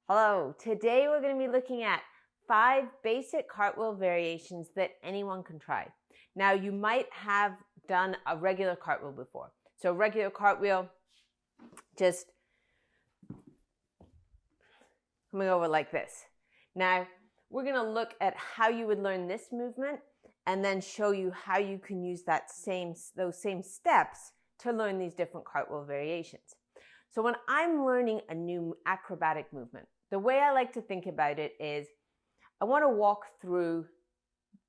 Hello, today we're going to be looking at 5 basic cartwheel variations that anyone can try. Now you might have done a regular cartwheel before. So regular cartwheel, just coming over like this. Now we're going to look at how you would learn this movement and then show you how you can use those same steps to learn these different cartwheel variations. So when I'm learning a new acrobatic movement, the way I like to think about it is I want to walk through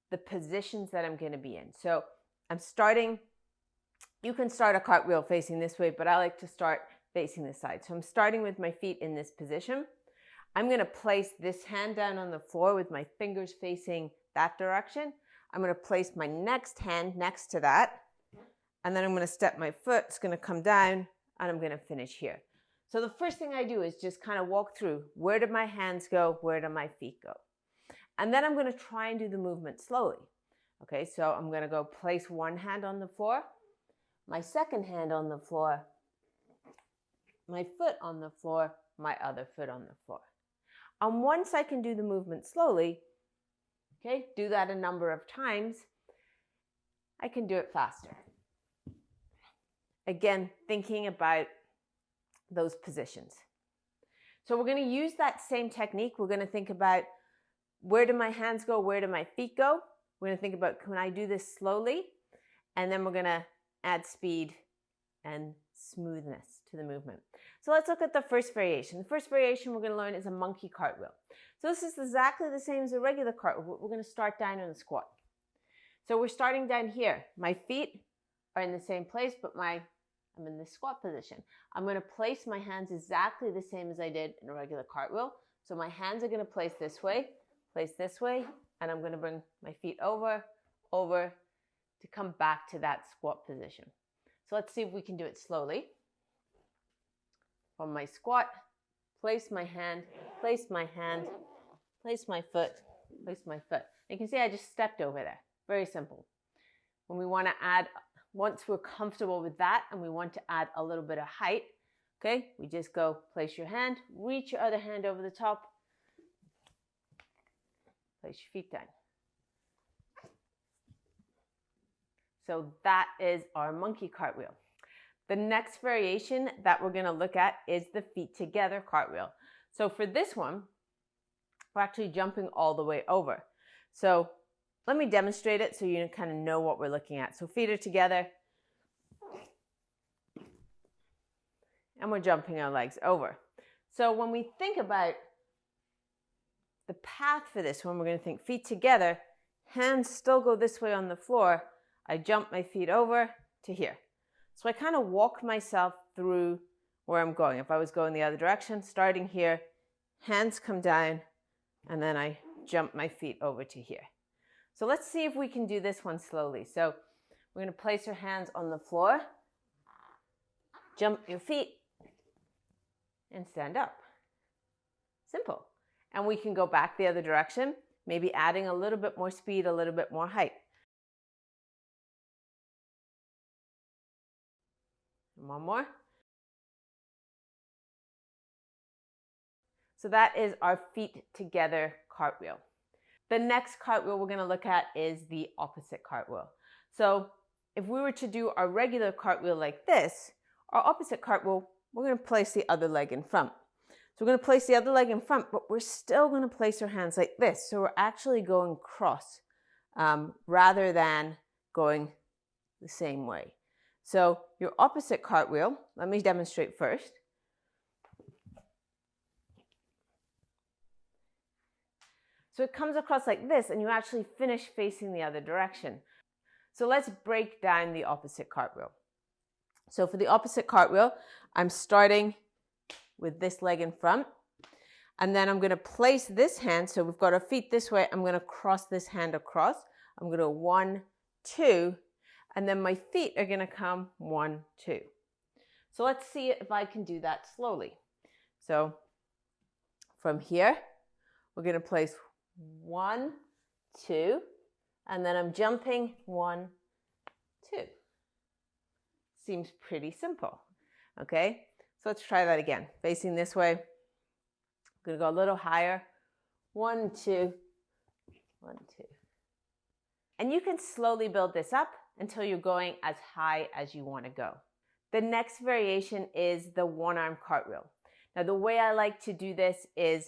the positions that I'm going to be in. So I'm starting, you can start a cartwheel facing this way, but I like to start facing this side. So I'm starting with my feet in this position. I'm going to place this hand down on the floor with my fingers facing that direction. I'm going to place my next hand next to that. And then I'm going to step my foot. It's going to come down and I'm going to finish here. So the first thing I do is just kind of walk through. Where do my hands go? Where do my feet go? And then I'm going to try and do the movement slowly. Okay, so I'm going to go place one hand on the floor, my second hand on the floor, my foot on the floor, my other foot on the floor. And once I can do the movement slowly, okay, do that a number of times, I can do it faster. Again, thinking about those positions. So we're going to use that same technique. We're going to think about where do my hands go? Where do my feet go? We're going to think about, can I do this slowly? And then we're going to add speed and smoothness to the movement. So let's look at the first variation. The first variation we're going to learn is a monkey cartwheel. So this is exactly the same as a regular cartwheel. We're going to start down in a squat. So we're starting down here. My feet are in the same place, but I'm in this squat position. I'm going to place my hands exactly the same as I did in a regular cartwheel. So my hands are going to place this way, and I'm going to bring my feet over to come back to that squat position. So let's see if we can do it slowly. From my squat, place my hand, place my foot, place my foot. You can see I just stepped over there. Very simple. When we want to add, once we're comfortable with that and we want to add a little bit of height, okay, we just go place your hand, reach your other hand over the top, place your feet down. So that is our monkey cartwheel. The next variation that we're going to look at is the feet together cartwheel. So for this one, we're actually jumping all the way over. So let me demonstrate it so you kind of know what we're looking at. So feet are together and we're jumping our legs over. So when we think about the path for this one, we're going to think feet together, hands still go this way on the floor. I jump my feet over to here. So I kind of walk myself through where I'm going. If I was going the other direction, starting here, hands come down, and then I jump my feet over to here. So let's see if we can do this one slowly. So we're going to place your hands on the floor, jump your feet, and stand up. Simple. And we can go back the other direction, maybe adding a little bit more speed, a little bit more height. And one more. So that is our feet together cartwheel. The next cartwheel we're going to look at is the opposite cartwheel. So if we were to do our regular cartwheel like this, our opposite cartwheel, we're going to place the other leg in front. So we're going to place the other leg in front, but we're still going to place our hands like this. So we're actually going cross rather than going the same way. So your opposite cartwheel, let me demonstrate first. So it comes across like this and you actually finish facing the other direction. So let's break down the opposite cartwheel. So for the opposite cartwheel, I'm starting with this leg in front. And then I'm going to place this hand. So we've got our feet this way. I'm going to cross this hand across. I'm going to 1, 2. And then my feet are going to come 1, 2. So let's see if I can do that slowly. So from here, we're going to place 1, 2, and then I'm jumping 1, 2. Seems pretty simple. Okay, so let's try that again. Facing this way, I'm gonna go a little higher. 1, 2, 1, 2. And you can slowly build this up until you're going as high as you want to go. The next variation is the one-arm cartwheel. Now, the way I like to do this is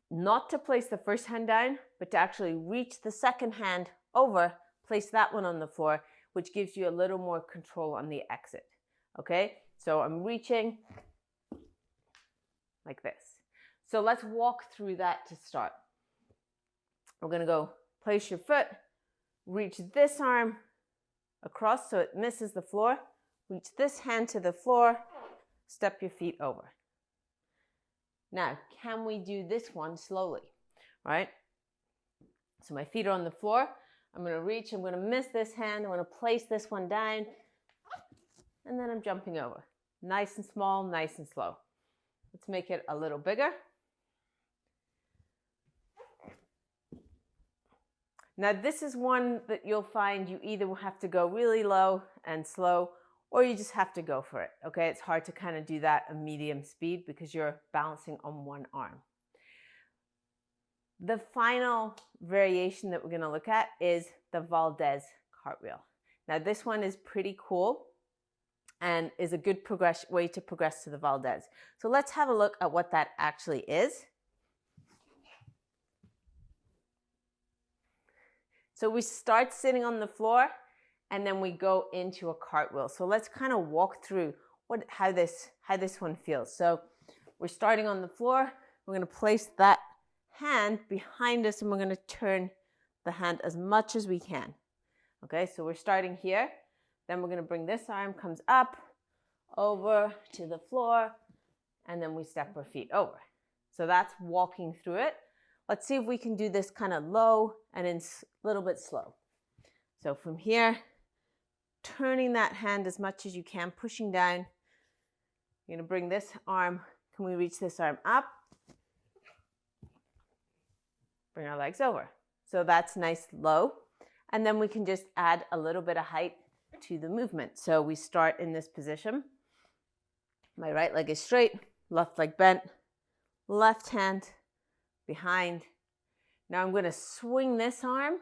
not to place the first hand down, but to actually reach the second hand over, place that one on the floor, which gives you a little more control on the exit. Okay, so I'm reaching like this. So let's walk through that to start. We're going to go place your foot, reach this arm across so it misses the floor, reach this hand to the floor, step your feet over. Now, can we do this one slowly, right? So my feet are on the floor. I'm going to reach, I'm going to miss this hand, I'm going to place this one down, and then I'm jumping over. Nice and small, nice and slow. Let's make it a little bigger. Now this is one that you'll find you either have to go really low and slow, or you just have to go for it, okay? It's hard to kind of do that at medium speed because you're balancing on one arm. The final variation that we're gonna look at is the Valdez cartwheel. Now this one is pretty cool and is a good way to progress to the Valdez. So let's have a look at what that actually is. So we start sitting on the floor and then we go into a cartwheel. So let's kind of walk through how this one feels. So we're starting on the floor. We're going to place that hand behind us and we're going to turn the hand as much as we can. Okay, so we're starting here. Then we're going to bring this arm, comes up, over to the floor, and then we step our feet over. So that's walking through it. Let's see if we can do this kind of low and in a little bit slow. So from here, turning that hand as much as you can, pushing down. You're going to bring this arm, can we reach this arm up? Bring our legs over. So that's nice low. And then we can just add a little bit of height to the movement. So we start in this position. My right leg is straight, left leg bent, left hand behind. Now I'm going to swing this arm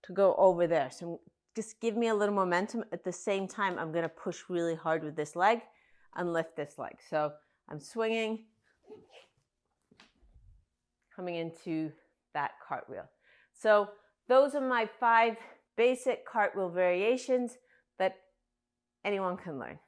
to go over there. So just give me a little momentum. At the same time, I'm going to push really hard with this leg and lift this leg. So I'm swinging, coming into that cartwheel. So those are my 5 basic cartwheel variations that anyone can learn.